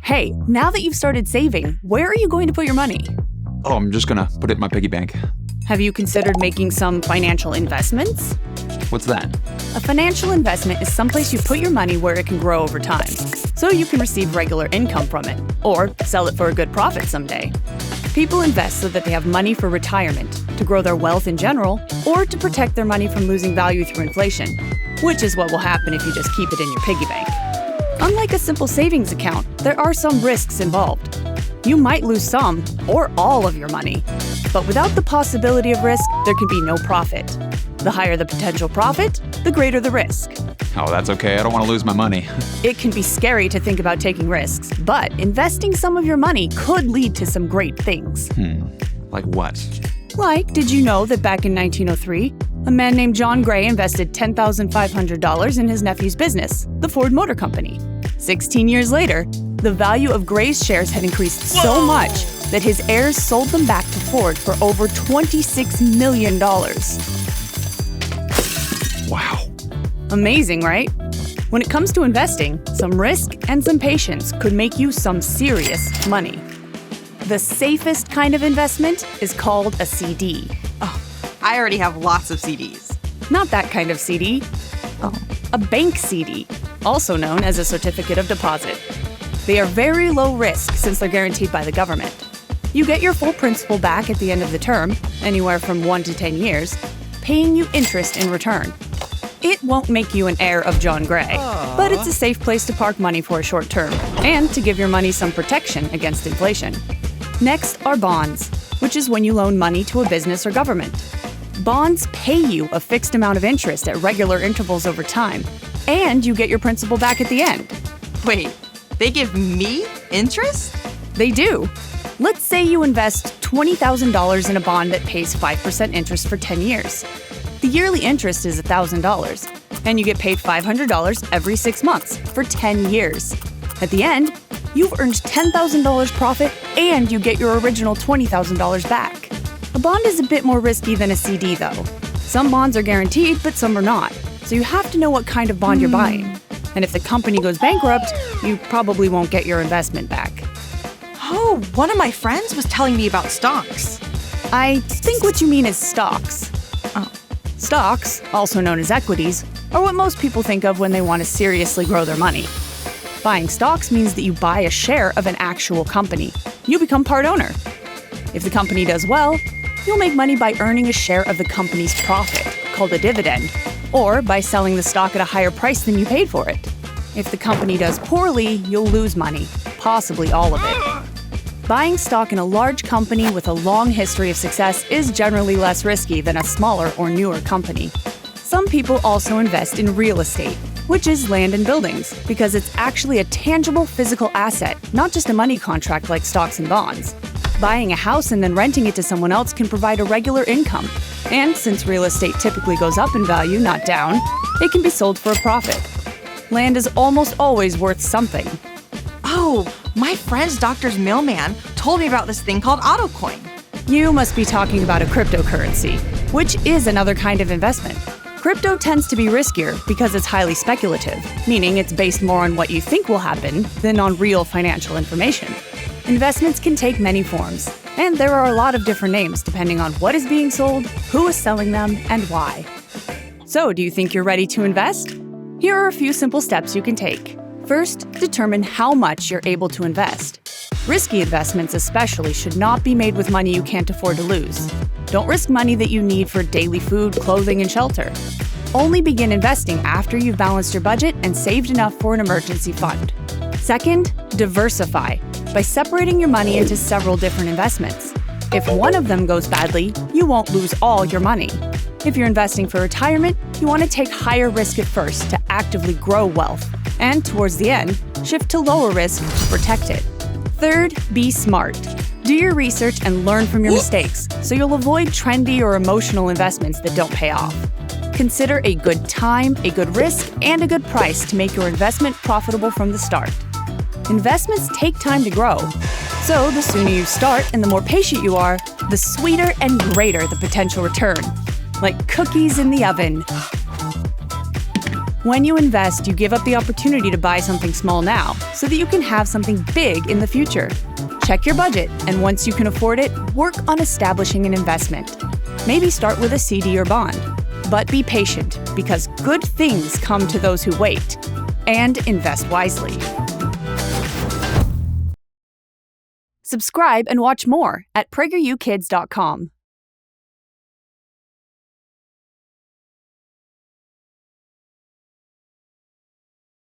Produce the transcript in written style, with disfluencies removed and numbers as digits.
Hey, now that you've started saving, where are you going to put your money? Oh, I'm just gonna put it in my piggy bank. Have you considered making some financial investments? What's that? A financial investment is someplace you put your money where it can grow over time, so you can receive regular income from it, or sell it for a good profit someday. People invest so that they have money for retirement, to grow their wealth in general, or to protect their money from losing value through inflation, which is what will happen if you just keep it in your piggy bank. Unlike a simple savings account, there are some risks involved. You might lose some or all of your money, but without the possibility of risk, there can be no profit. The higher the potential profit, the greater the risk. Oh, that's okay. I don't want to lose my money. It can be scary to think about taking risks, but investing some of your money could lead to some great things. Like what? Like, did you know that back in 1903, a man named John Gray invested $10,500 in his nephew's business, the Ford Motor Company? 16 years later, the value of Gray's shares had increased so much that his heirs sold them back to Ford for over $26 million. Wow. Amazing, right? When it comes to investing, some risk and some patience could make you some serious money. The safest kind of investment is called a CD. Oh, I already have lots of CDs. Not that kind of CD. A bank CD, also known as a certificate of deposit. They are very low risk since they're guaranteed by the government. You get your full principal back at the end of the term, anywhere from 1 to 10 years, paying you interest in return. It won't make you an heir of John Gray, but it's a safe place to park money for a short term and to give your money some protection against inflation. Next are bonds, which is when you loan money to a business or government. Bonds pay you a fixed amount of interest at regular intervals over time, and you get your principal back at the end. Wait, they give me interest? They do. Let's say you invest $20,000 in a bond that pays 5% interest for 10 years. The yearly interest is $1,000, and you get paid $500 every 6 months for 10 years. At the end, you've earned $10,000 profit, and you get your original $20,000 back. A bond is a bit more risky than a CD, though. Some bonds are guaranteed, but some are not, so you have to know what kind of bond you're buying. And if the company goes bankrupt, you probably won't get your investment back. Oh, one of my friends was telling me about stocks. I think what you mean is stocks. Oh. Stocks, also known as equities, are what most people think of when they want to seriously grow their money. Buying stocks means that you buy a share of an actual company. You become part owner. If the company does well, you'll make money by earning a share of the company's profit, called a dividend, or by selling the stock at a higher price than you paid for it. If the company does poorly, you'll lose money, possibly all of it. Buying stock in a large company with a long history of success is generally less risky than a smaller or newer company. Some people also invest in real estate, which is land and buildings, because it's actually a tangible physical asset, not just a money contract like stocks and bonds. Buying a house and then renting it to someone else can provide a regular income. And since real estate typically goes up in value, not down, it can be sold for a profit. Land is almost always worth something. Oh, my friend's doctor's mailman told me about this thing called AutoCoin. You must be talking about a cryptocurrency, which is another kind of investment. Crypto tends to be riskier because it's highly speculative, meaning it's based more on what you think will happen than on real financial information. Investments can take many forms, and there are a lot of different names depending on what is being sold, who is selling them, and why. So, do you think you're ready to invest? Here are a few simple steps you can take. First, determine how much you're able to invest. Risky investments especially should not be made with money you can't afford to lose. Don't risk money that you need for daily food, clothing, and shelter. Only begin investing after you've balanced your budget and saved enough for an emergency fund. Second, diversify by separating your money into several different investments. If one of them goes badly, you won't lose all your money. If you're investing for retirement, you want to take higher risk at first to actively grow wealth, and towards the end, shift to lower risk to protect it. Third, be smart. Do your research and learn from your mistakes, so you'll avoid trendy or emotional investments that don't pay off. Consider a good time, a good risk, and a good price to make your investment profitable from the start. Investments take time to grow, so the sooner you start and the more patient you are, the sweeter and greater the potential return. Like cookies in the oven. When you invest, you give up the opportunity to buy something small now so that you can have something big in the future. Check your budget, and once you can afford it, work on establishing an investment. Maybe start with a CD or bond. But be patient, because good things come to those who wait. And invest wisely. Subscribe and watch more at PragerUkids.com.